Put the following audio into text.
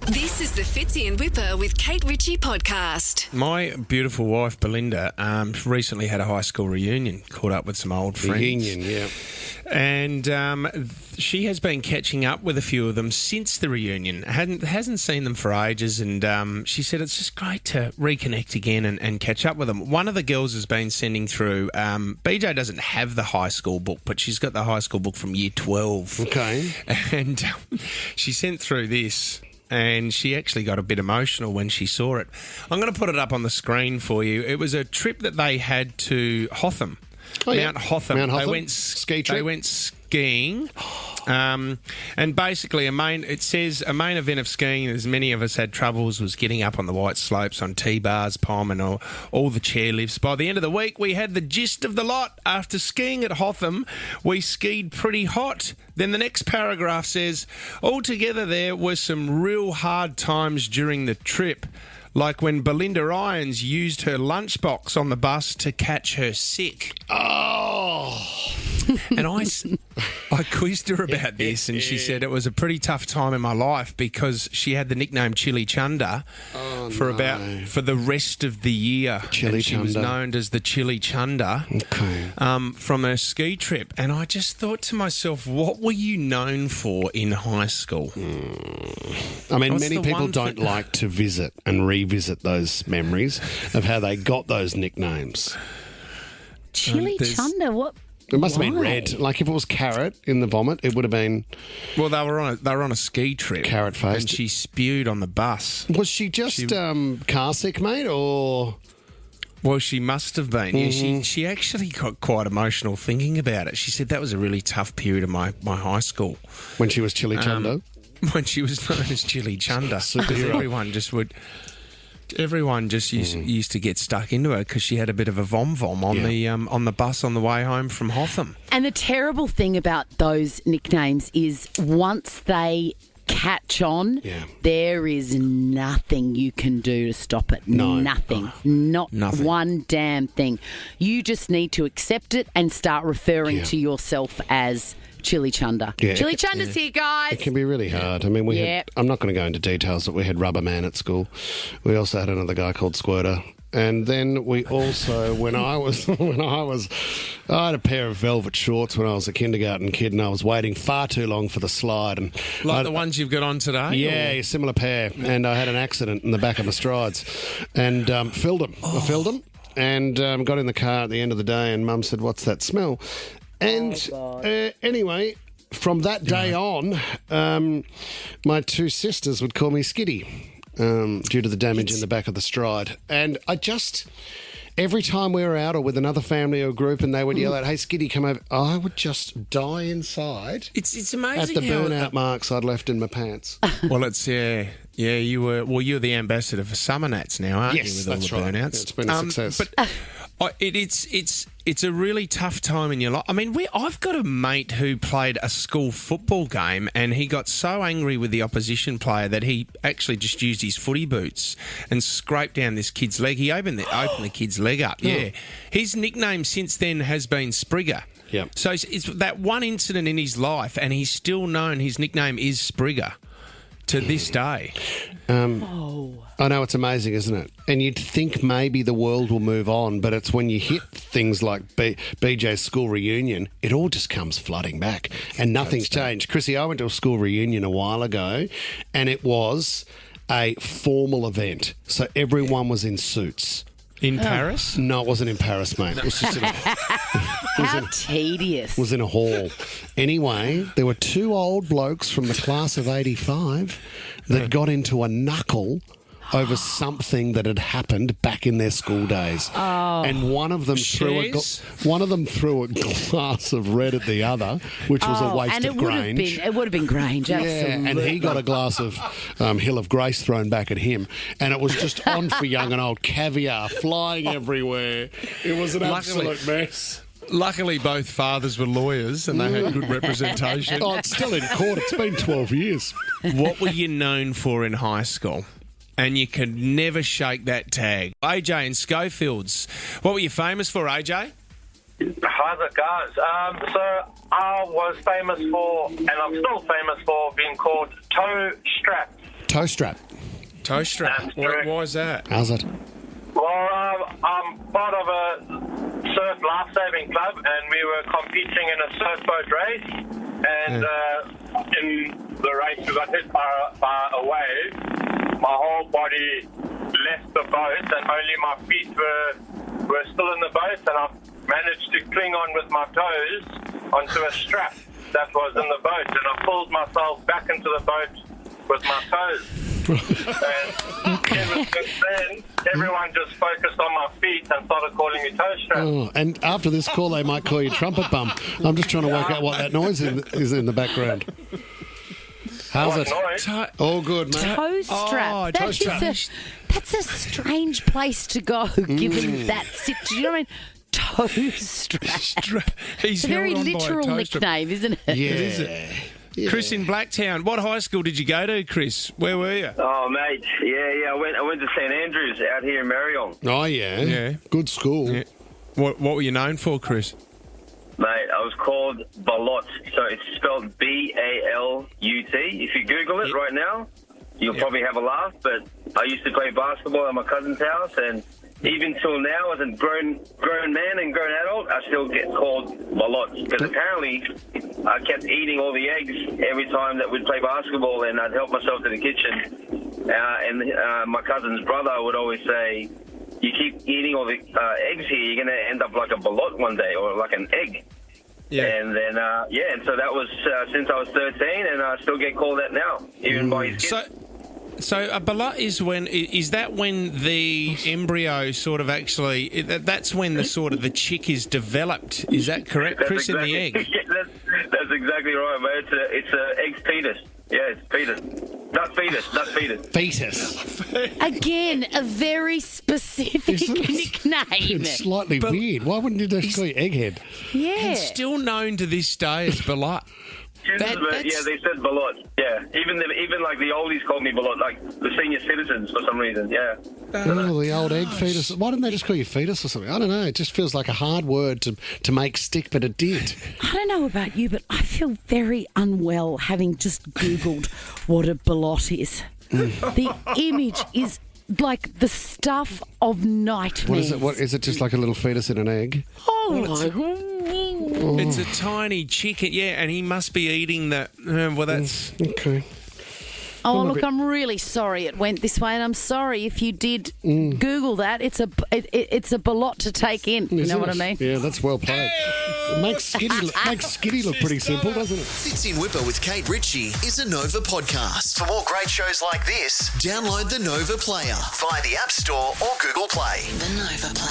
This is the Fitzy and Whipper with Kate Ritchie podcast. My beautiful wife, Belinda, recently had a high school reunion, caught up with some old friends. Reunion, yeah. And she has been catching up with a few of them since the reunion. Hasn't seen them for ages, and she said it's just great to reconnect again and catch up with them. One of the girls has been sending through, BJ doesn't have the high school book, but she's got the high school book from year 12. Okay. And she sent through this. And she actually got a bit emotional when she saw it. I'm going to put it up on the screen for you. It was a trip that they had to Hotham. Mount Hotham. They went ski trip. They went skiing. And basically, it says a main event of skiing, as many of us had troubles, was getting up on the white slopes on T-bars, pom, and all the chairlifts. By the end of the week, we had the gist of the lot. After skiing at Hotham, we skied pretty hot. Then the next paragraph says, altogether there were some real hard times during the trip, like when Belinda Irons used her lunchbox on the bus to catch her sick. Oh. And I quizzed her about this, and she said it was a pretty tough time in my life because she had the nickname Chili Chunder for the rest of the year. Chili She was known as the Chili Chunder from her ski trip. And I just thought to myself, what were you known for in high school? I mean, many people don't like to visit and revisit those memories of how they got those nicknames. Chili Chunder, what? It must have been red. Like if it was carrot in the vomit, it would have been. Well, they were on a ski trip. Carrot faced. And she spewed on the bus. Was she just car sick, mate, or? Well, she must have been. Yeah, she actually got quite emotional thinking about it. She said that was a really tough period of my high school. When she was Chili Chunder? When she was known as Chili Chunder. Everyone just used to get stuck into her because she had a bit of a vom-vom on the bus on the way home from Hotham. And the terrible thing about those nicknames is once they catch on, there is nothing you can do to stop it. No. Nothing. Nothing. One damn thing. You just need to accept it and start referring to yourself as Chili Chunder. Yeah, Chili Chunder's here, guys. It can be really hard. I mean, we had, I'm not going to go into details, but we had Rubber Man at school. We also had another guy called Squirter. And then we also, I had a pair of velvet shorts when I was a kindergarten kid, and I was waiting far too long for the slide. And the ones you've got on today? Yeah, a similar pair. And I had an accident in the back of my strides and filled them. I filled them and got in the car at the end of the day, and Mum said, "What's that smell?" And anyway, from that day on, my two sisters would call me Skiddy due to the damage in the back of the stride. And every time we were out or with another family or group and they would yell out, "Hey, Skiddy, come over," I would just die inside. It's amazing at the burnout marks I'd left in my pants. Well, it's you're the ambassador for Summer Nats now, aren't you? With that's all the right. burnouts. It's been a success. But it's a really tough time in your life. I mean, I've got a mate who played a school football game, and he got so angry with the opposition player that he actually just used his footy boots and scraped down this kid's leg. He opened the kid's leg up. Yeah, his nickname since then has been Sprigger. Yep. So it's that one incident in his life, and he's still known. His nickname is Sprigger to this day. I know, it's amazing, isn't it? And you'd think maybe the world will move on, but it's when you hit things like BJ's school reunion, it all just comes flooding back and nothing's changed. Chrissy, I went to a school reunion a while ago and it was a formal event. So everyone was in suits. In Paris? No, it wasn't in Paris, mate. It was just How tedious. It was in a hall. Anyway, there were two old blokes from the class of 85 that got into a knuckle over something that had happened back in their school days. Oh. And one of them threw a glass of red at the other, which was a waste of Grange. It would have been Grange, absolutely. And he got a glass of Hill of Grace thrown back at him. And it was just on for young and old, caviar flying everywhere. It was an absolute mess. Luckily, both fathers were lawyers and they had good representation. Oh, it's still in court. It's been 12 years. What were you known for in high school? And you could never shake that tag. AJ and Schofields. What were you famous for, AJ? Hi there, guys. So I was famous for, and I'm still famous for, being called Toe Strap. toe strap. Toe strap. That's correct. Why is that? How's it? Well, I'm part of a surf lifesaving club, and we were competing in a surf boat race. And in the race, we got hit by a wave. My whole body left the boat, and only my feet were still in the boat. And I managed to cling on with my toes onto a strap that was in the boat, and I pulled myself back into the boat with my toes. And ever since then, everyone just focused on my feet and started calling me toe strap. Oh, and after this call, they might call you trumpet bum. I'm just trying to work out what that noise is in the background. How's What it? noise? All good, mate. Toe strap. toe strap. That's a strange place to go, given that do you know what I mean? Toe strap. He's It's a very held on by a literal toe strap. nickname, isn't it? Yeah. Is it? Chris in Blacktown. What high school did you go to, Chris? Where were you? Oh, mate, yeah. I went to St Andrews out here in Marion. Oh, yeah. Yeah. Good school. Yeah. What were you known for, Chris? Mate, I was called Balut, so it's spelled Balut. If you Google it right now, you'll probably have a laugh, but I used to play basketball at my cousin's house, and even till now, as a grown man and grown adult, I still get called Balut, because apparently I kept eating all the eggs every time that we'd play basketball, and I'd help myself to the kitchen. And my cousin's brother would always say, you keep eating all the eggs here, you're going to end up like a balut one day, or like an egg. Yeah. And then, and so that was since I was 13, and I still get called that now, even by his kids. So a balut is that when the embryo sort of actually, that's when the chick is developed. Is that correct, Chris, in the egg? Yeah, that's exactly right, mate. It's a egg's fetus. Yeah, it's fetus. Not fetus. Fetus. Again, a very specific nickname. It's slightly weird. Why wouldn't you just call you egghead? Yeah. And still known to this day as balut. Yeah, they said Balut. Yeah, even like the oldies called me Balut, like the senior citizens for some reason. Yeah. Oh, the old egg fetus. Why didn't they just call you fetus or something? I don't know. It just feels like a hard word to make stick, but it did. I don't know about you, but I feel very unwell having just Googled what a balot is. The image is like the stuff of nightmares. What is it? Just like a little fetus in an egg? It's a tiny chicken, and he must be eating that. Well, that's Okay. Oh, look, I'm really sorry it went this way, and I'm sorry if you did Google that. It's a balot to take in. You know what I mean? Yeah, that's well played. It makes Skitty look pretty simple, doesn't it? Fitzy and Whipper with Kate Ritchie is a Nova podcast. For more great shows like this, download the Nova player via the App Store or Google Play. The Nova Player.